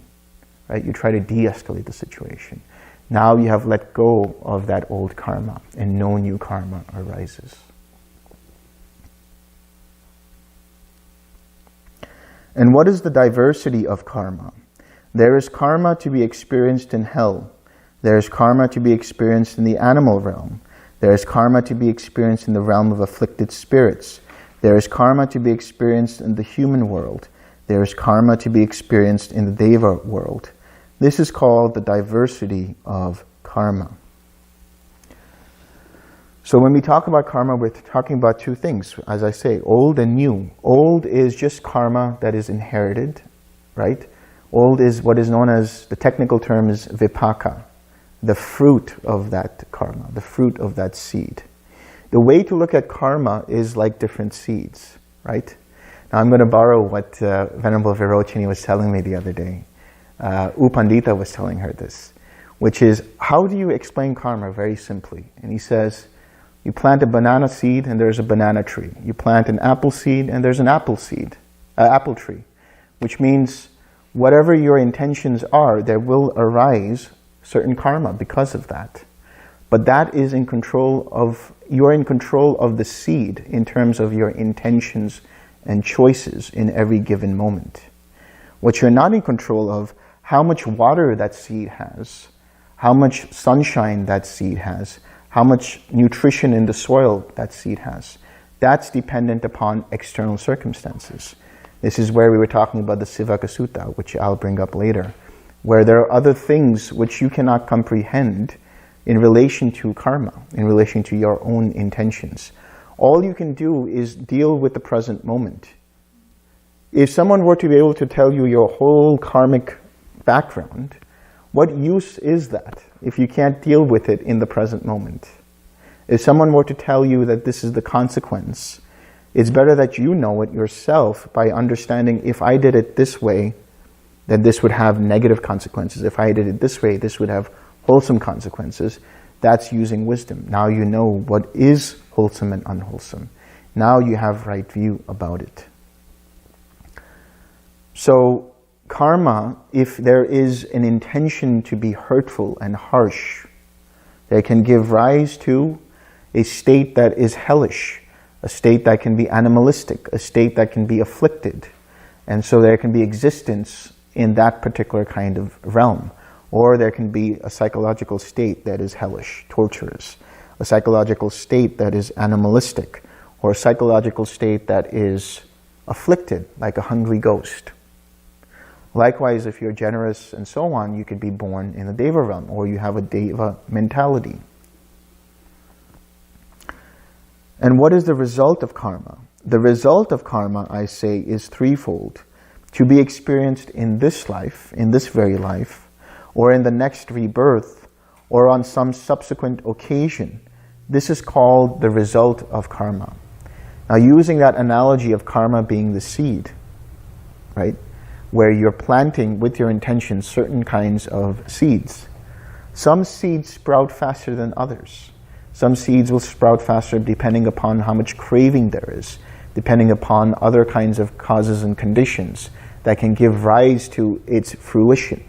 right? You try to de-escalate the situation. Now you have let go of that old karma and no new karma arises. And what is the diversity of karma? There is karma to be experienced in hell. There is karma to be experienced in the animal realm. There is karma to be experienced in the realm of afflicted spirits. There is karma to be experienced in the human world. There is karma to be experienced in the Deva world. This is called the diversity of karma. So when we talk about karma, we're talking about two things, as I say, old and new. Old is just karma that is inherited, right? Old is what is known as, the technical term is vipaka, the fruit of that karma, the fruit of that seed. The way to look at karma is like different seeds, right? Now I'm going to borrow what Venerable Virochini was telling me the other day. Upandita was telling her this, which is, how do you explain karma? Very simply. And he says, you plant a banana seed and there's a banana tree. You plant an apple seed and there's an apple tree, which means whatever your intentions are, there will arise certain karma because of that. But that is in control of, you're in control of the seed in terms of your intentions and choices in every given moment. What you're not in control of, how much water that seed has, how much sunshine that seed has, how much nutrition in the soil that seed has. That's dependent upon external circumstances. This is where we were talking about the Sivaka Sutta, which I'll bring up later, where there are other things which you cannot comprehend in relation to karma, in relation to your own intentions. All you can do is deal with the present moment. If someone were to be able to tell you your whole karmic background, what use is that if you can't deal with it in the present moment? If someone were to tell you that this is the consequence, it's better that you know it yourself by understanding, if I did it this way, then this would have negative consequences. If I did it this way, this would have wholesome consequences. That's using wisdom. Now you know what is wholesome and unwholesome. Now you have right view about it. So karma, if there is an intention to be hurtful and harsh, they can give rise to a state that is hellish, a state that can be animalistic, a state that can be afflicted. And so there can be existence in that particular kind of realm. Or there can be a psychological state that is hellish, torturous, a psychological state that is animalistic, or a psychological state that is afflicted, like a hungry ghost. Likewise, if you're generous and so on, you could be born in the Deva realm, or you have a Deva mentality. And what is the result of karma? The result of karma, I say, is threefold. To be experienced in this life, in this very life, or in the next rebirth, or on some subsequent occasion. This is called the result of karma. Now, using that analogy of karma being the seed, right? Where you're planting with your intention certain kinds of seeds. Some seeds sprout faster than others. Some seeds will sprout faster depending upon how much craving there is, depending upon other kinds of causes and conditions that can give rise to its fruition.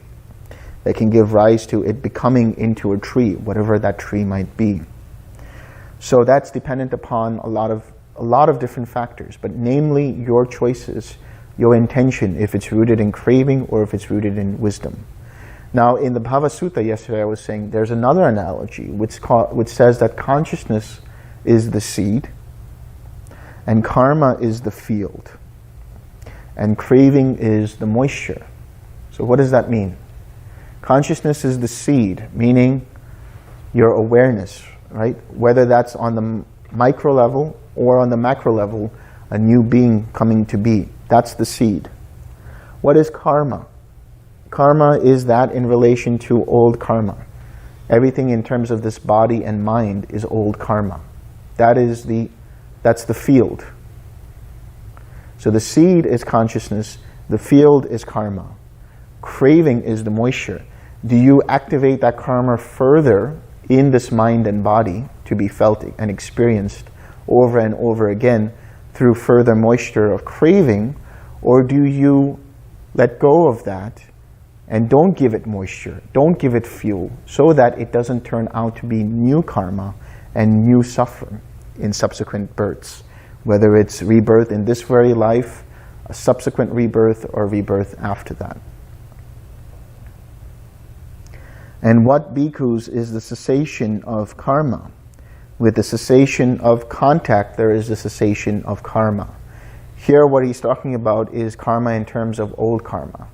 that can give rise to it becoming into a tree, whatever that tree might be. So that's dependent upon a lot of different factors, but namely your choices, your intention, if it's rooted in craving or if it's rooted in wisdom. Now, in the Bhava Sutta yesterday, I was saying there's another analogy which says that consciousness is the seed and karma is the field and craving is the moisture. So what does that mean? Consciousness is the seed, meaning your awareness, right? Whether that's on the micro level or on the macro level, a new being coming to be. That's the seed. What is karma? Karma is that in relation to old karma. Everything in terms of this body and mind is old karma. That's the field. So the seed is consciousness, the field is karma. Craving is the moisture. Do you activate that karma further in this mind and body to be felt and experienced over and over again through further moisture of craving, or do you let go of that and don't give it moisture, don't give it fuel, so that it doesn't turn out to be new karma and new suffering in subsequent births, whether it's rebirth in this very life, a subsequent rebirth, or rebirth after that. And what bhikkhus is the cessation of karma? With the cessation of contact, there is the cessation of karma. Here what he's talking about is karma in terms of old karma.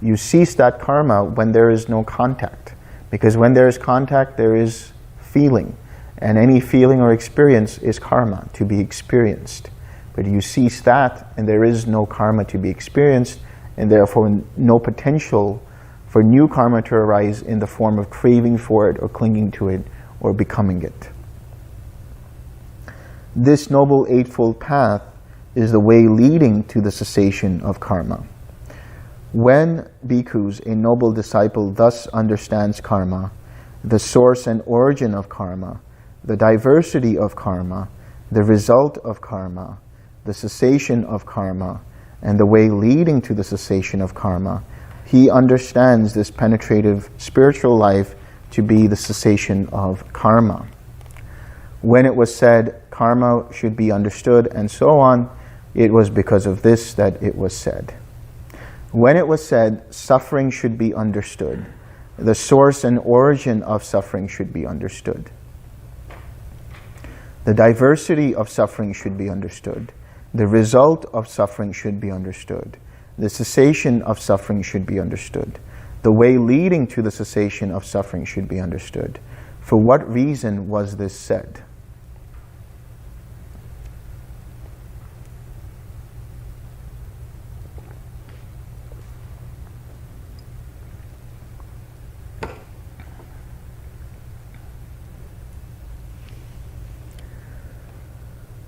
You cease that karma when there is no contact. Because when there is contact, there is feeling. And any feeling or experience is karma to be experienced. But you cease that, and there is no karma to be experienced, and therefore no potential for new karma to arise in the form of craving for it or clinging to it or becoming it. This Noble Eightfold Path is the way leading to the cessation of karma. When bhikkhus, a noble disciple, thus understands karma, the source and origin of karma, the diversity of karma, the result of karma, the cessation of karma, and the way leading to the cessation of karma, he understands this penetrative spiritual life to be the cessation of karma. When it was said karma should be understood and so on, it was because of this that it was said. When it was said suffering should be understood, the source and origin of suffering should be understood. The diversity of suffering should be understood. The result of suffering should be understood. The cessation of suffering should be understood. The way leading to the cessation of suffering should be understood. For what reason was this said?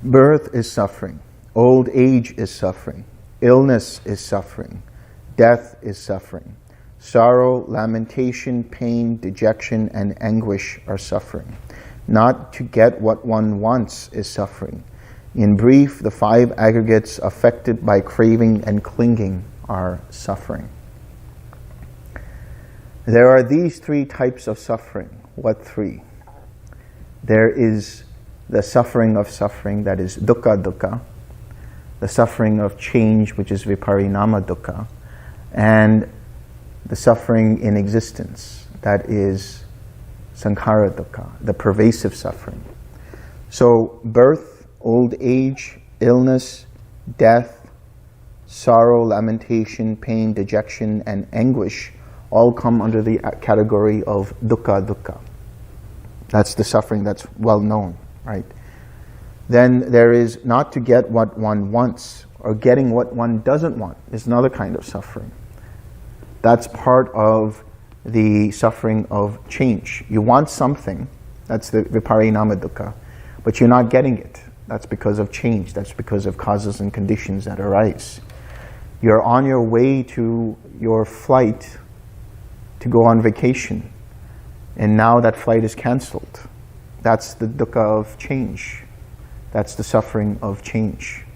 Birth is suffering. Old age is suffering. Illness is suffering. Death is suffering. Sorrow, lamentation, pain, dejection, and anguish are suffering. Not to get what one wants is suffering. In brief, the five aggregates affected by craving and clinging are suffering. There are these three types of suffering. What three? There is the suffering of suffering, that is dukkha dukkha. The suffering of change, which is viparinama dukkha. And the suffering in existence, that is sankhara dukkha, the pervasive suffering. So birth, old age, illness, death, sorrow, lamentation, pain, dejection, and anguish all come under the category of dukkha dukkha. That's the suffering that's well known, right? Then there is not to get what one wants, or getting what one doesn't want is another kind of suffering. That's part of the suffering of change. You want something, that's the viparinama dukkha, but you're not getting it. That's because of change. That's because of causes and conditions that arise. You're on your way to your flight to go on vacation, and now that flight is cancelled. That's the dukkha of change. That's the suffering of change.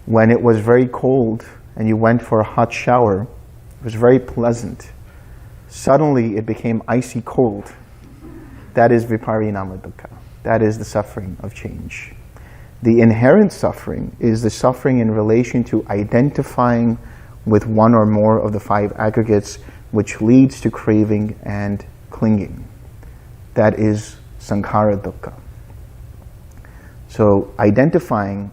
When it was very cold and you went for a hot shower, it was very pleasant. suddenly it became icy cold. That is viparinama dukkha. That is the suffering of change. The inherent suffering is the suffering in relation to identifying with one or more of the 5 aggregates, which leads to craving and clinging. That is sankhara dukkha. So identifying,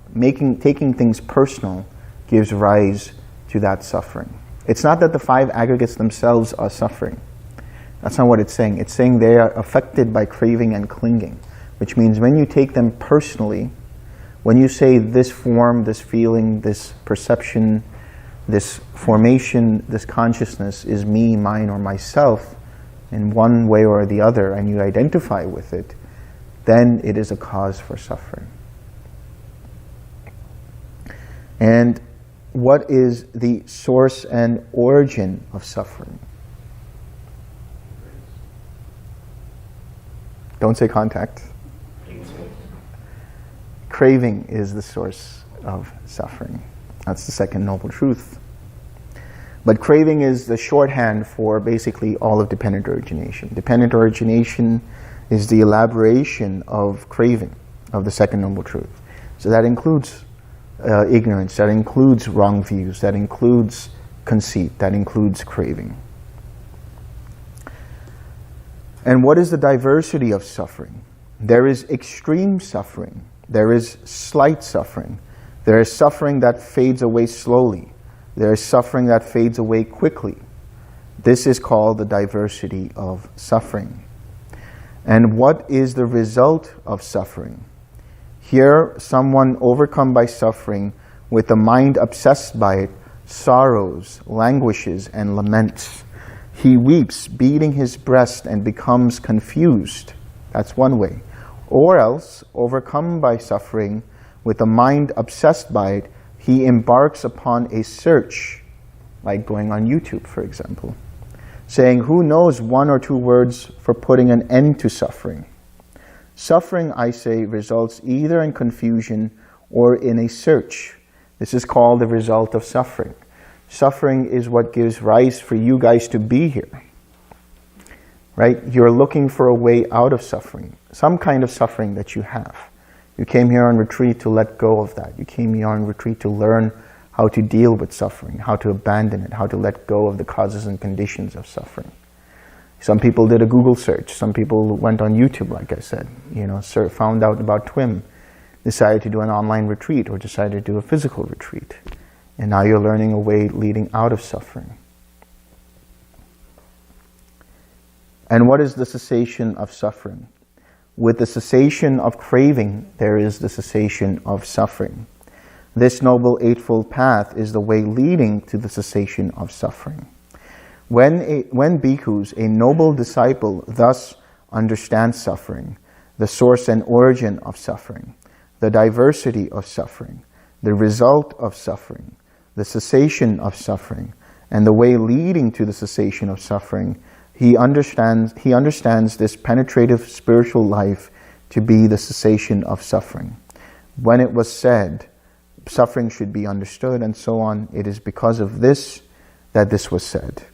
taking things personal gives rise to that suffering. It's not that the 5 aggregates themselves are suffering. That's not what it's saying. It's saying they are affected by craving and clinging, which means when you take them personally, when you say this form, this feeling, this perception, this formation, this consciousness is me, mine, or myself in one way or the other, and you identify with it, then it is a cause for suffering. And what is the source and origin of suffering? Don't say contact. Craving is the source of suffering. That's the second noble truth. But craving is the shorthand for basically all of dependent origination. Dependent origination is the elaboration of craving, of the second noble truth. So that includes ignorance, that includes wrong views, that includes conceit, that includes craving. And what is the diversity of suffering? There is extreme suffering. There is slight suffering. There is suffering that fades away slowly. There is suffering that fades away quickly. This is called the diversity of suffering. And what is the result of suffering? Here, someone overcome by suffering, with the mind obsessed by it, sorrows, languishes, and laments. He weeps, beating his breast, and becomes confused. That's one way. Or else, overcome by suffering, with the mind obsessed by it, he embarks upon a search, like going on YouTube, for example, saying, who knows 1 or 2 words for putting an end to suffering? Suffering, I say, results either in confusion or in a search. This is called the result of suffering. Suffering is what gives rise for you guys to be here. Right? You're looking for a way out of suffering, some kind of suffering that you have. You came here on retreat to let go of that. You came here on retreat to learn how to deal with suffering, how to abandon it, how to let go of the causes and conditions of suffering. Some people did a Google search. Some people went on YouTube, like I said, found out about TWIM, decided to do an online retreat or decided to do a physical retreat. And now you're learning a way leading out of suffering. And what is the cessation of suffering? With the cessation of craving, there is the cessation of suffering. This Noble Eightfold Path is the way leading to the cessation of suffering. When bhikkhus, a noble disciple, thus understands suffering, the source and origin of suffering, the diversity of suffering, the result of suffering, the cessation of suffering, and the way leading to the cessation of suffering, he understands this penetrative spiritual life to be the cessation of suffering. When it was said, suffering should be understood and so on, it is because of this that this was said.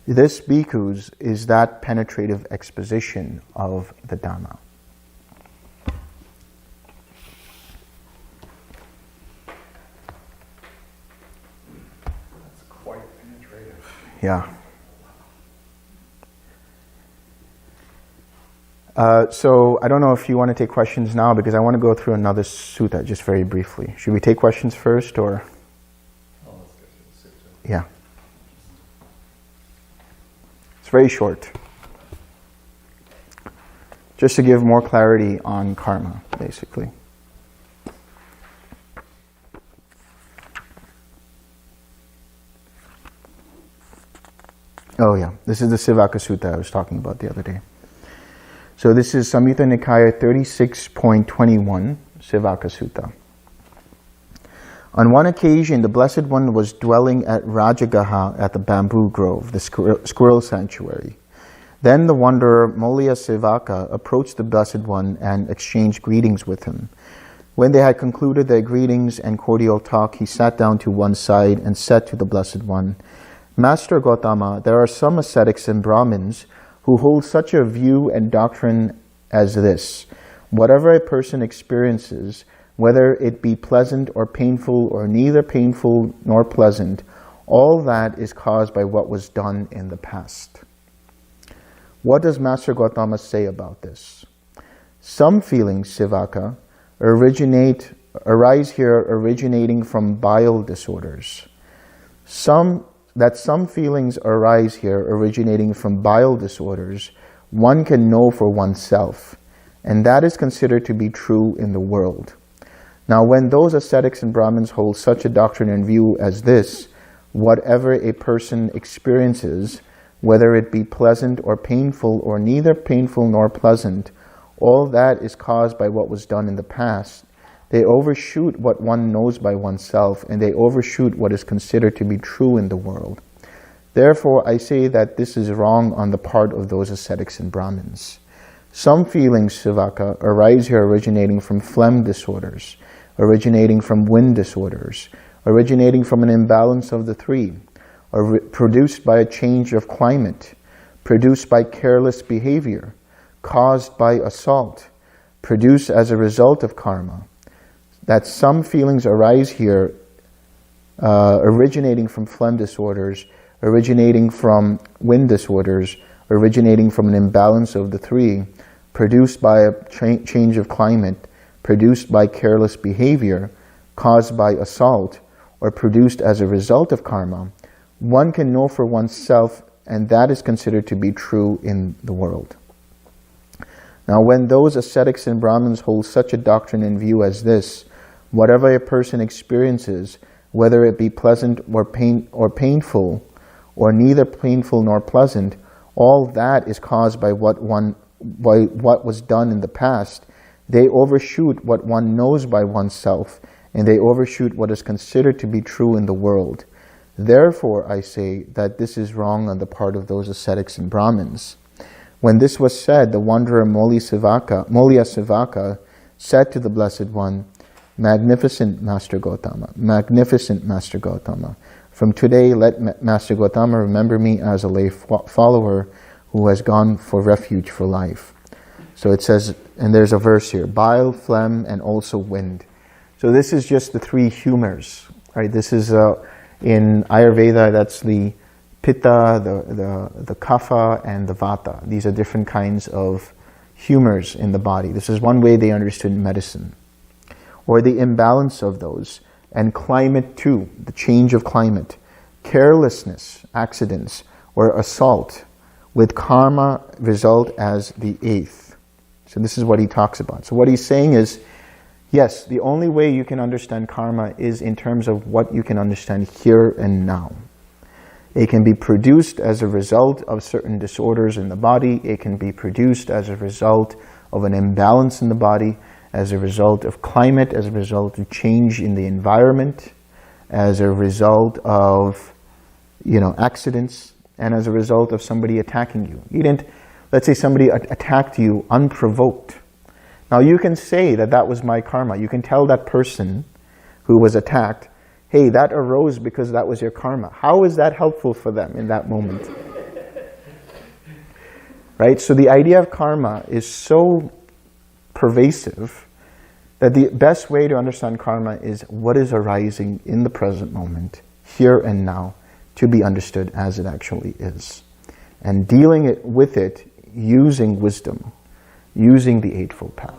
This, bhikkhus, is that penetrative exposition of the Dhamma. That's quite penetrative. Yeah. So I don't know if you want to take questions now, because I want to go through another sutta just very briefly. Should we take questions first, or? Oh, let's get to the sutta. Yeah. It's very short. Just to give more clarity on karma, basically. Oh yeah, this is the Sivaka Sutta I was talking about the other day. So this is Samyutta Nikaya 36.21, Sivaka Sutta. On one occasion, the Blessed One was dwelling at Rajagaha at the bamboo grove, the squirrel sanctuary. Then the wanderer Molya Sivaka approached the Blessed One and exchanged greetings with him. When they had concluded their greetings and cordial talk, he sat down to one side and said to the Blessed One, Master Gautama, there are some ascetics and Brahmins who hold such a view and doctrine as this: whatever a person experiences, whether it be pleasant or painful or neither painful nor pleasant, all that is caused by what was done in the past. What does Master Gautama say about this? Some feelings, Sivaka, arise here originating from bile disorders. Some feelings arise here originating from bile disorders, one can know for oneself, and that is considered to be true in the world. Now, when those ascetics and Brahmins hold such a doctrine and view as this, whatever a person experiences, whether it be pleasant or painful or neither painful nor pleasant, all that is caused by what was done in the past. They overshoot what one knows by oneself, and they overshoot what is considered to be true in the world. Therefore, I say that this is wrong on the part of those ascetics and Brahmins. Some feelings, Sivaka, arise here originating from phlegm disorders, originating from wind disorders, originating from an imbalance of the three, or produced by a change of climate, produced by careless behavior, caused by assault, produced as a result of karma. That some feelings arise here originating from phlegm disorders, originating from wind disorders, originating from an imbalance of the three, produced by a change of climate, produced by careless behavior, caused by assault, or produced as a result of karma, one can know for oneself, and that is considered to be true in the world. Now, when those ascetics and Brahmins hold such a doctrine and view as this, whatever a person experiences, whether it be pleasant or painful, or neither painful nor pleasant, all that is caused by what was done in the past. They overshoot what one knows by oneself, and they overshoot what is considered to be true in the world. Therefore, I say that this is wrong on the part of those ascetics and Brahmins. When this was said, the wanderer Molya Sivaka said to the Blessed One, "Magnificent Master Gautama, magnificent Master Gautama. From today, let Master Gautama remember me as a lay follower who has gone for refuge for life." So it says, and there's a verse here, bile, phlegm, and also wind. So this is just the three humors, right? This is in Ayurveda, that's the pitta, the kapha, and the vata. These are different kinds of humors in the body. This is one way they understood medicine. Or the imbalance of those. And climate too, the change of climate. Carelessness, accidents, or assault, with karma result as the eighth. So this is what he talks about. So what he's saying is, yes, the only way you can understand karma is in terms of what you can understand here and now. It can be produced as a result of certain disorders in the body. It can be produced as a result of an imbalance in the body, as a result of climate, as a result of change in the environment, as a result of, accidents, and as a result of somebody attacking you. Let's say somebody attacked you unprovoked. Now you can say that that was my karma. You can tell that person who was attacked, hey, that arose because that was your karma. How is that helpful for them in that moment? Right? So the idea of karma is so pervasive that the best way to understand karma is what is arising in the present moment, here and now, to be understood as it actually is. And dealing with it using wisdom, using the Eightfold Path.